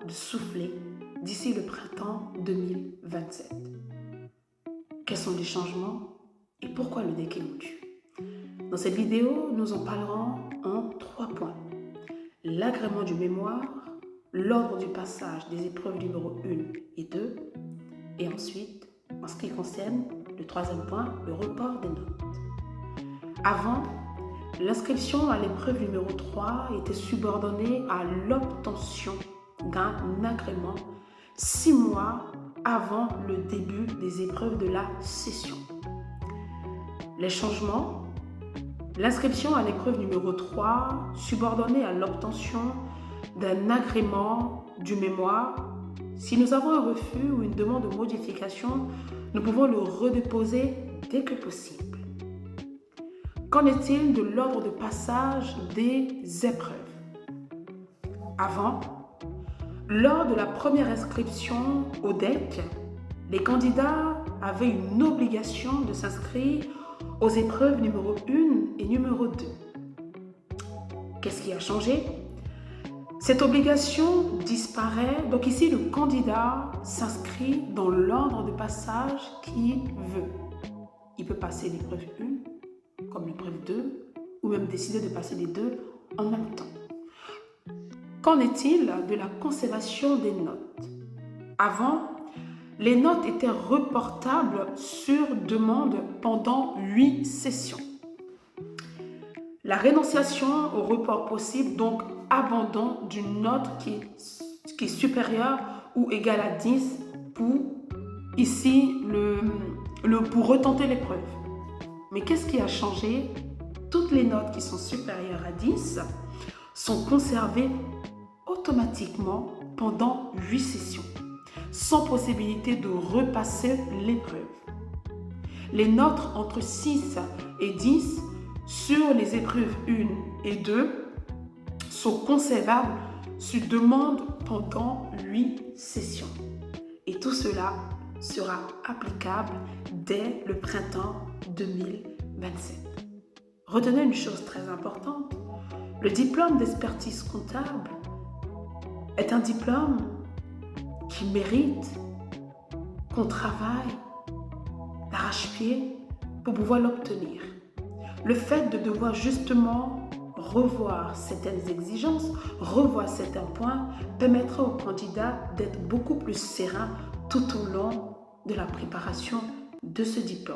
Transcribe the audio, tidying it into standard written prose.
de souffler d'ici le printemps 2027. Quels sont les changements et pourquoi le deck est moulu? Dans cette vidéo, nous en parlerons en 3 points. L'agrément du mémoire, l'ordre du passage des épreuves numéro 1 et 2, et ensuite, en ce qui concerne le 3e point, le report des notes. Avant, l'inscription à l'épreuve numéro 3 était subordonnée à l'obtention d'un agrément 6 mois avant le début des épreuves de la session. Les changements: l'inscription à l'épreuve numéro 3 subordonnée à l'obtention d'un agrément du mémoire. Si nous avons un refus ou une demande de modification, nous pouvons le redéposer dès que possible. Qu'en est-il de l'ordre de passage des épreuves? Avant, lors de la première inscription au DEC, les candidats avaient une obligation de s'inscrire aux épreuves numéro 1 et numéro 2. Qu'est-ce qui a changé? Cette obligation disparaît, donc ici le candidat s'inscrit dans l'ordre de passage qu'il veut. Il peut passer l'épreuve 1 comme l'épreuve 2 ou même décider de passer les deux en même temps. Qu'en est-il de la conservation des notes? Avant, les notes étaient reportables sur demande pendant 8 sessions. La rénonciation au report possible, donc abandon d'une note qui est supérieure ou égale à 10 pour ici pour retenter l'épreuve. Mais qu'est-ce qui a changé? Toutes les notes qui sont supérieures à 10 sont conservées automatiquement pendant 8 sessions, sans possibilité de repasser l'épreuve. Les notes entre 6 et 10 sur les épreuves 1 et 2 sont conservables sur demande pendant 8 sessions. Et tout cela sera applicable dès le printemps 2027. Retenez une chose très importante, le diplôme d'expertise comptable est un diplôme qui mérite qu'on travaille d'arrache-pied pour pouvoir l'obtenir. Le fait de devoir justement revoir certaines exigences, revoir certains points, permettra au candidat d'être beaucoup plus serein tout au long de la préparation de ce diplôme.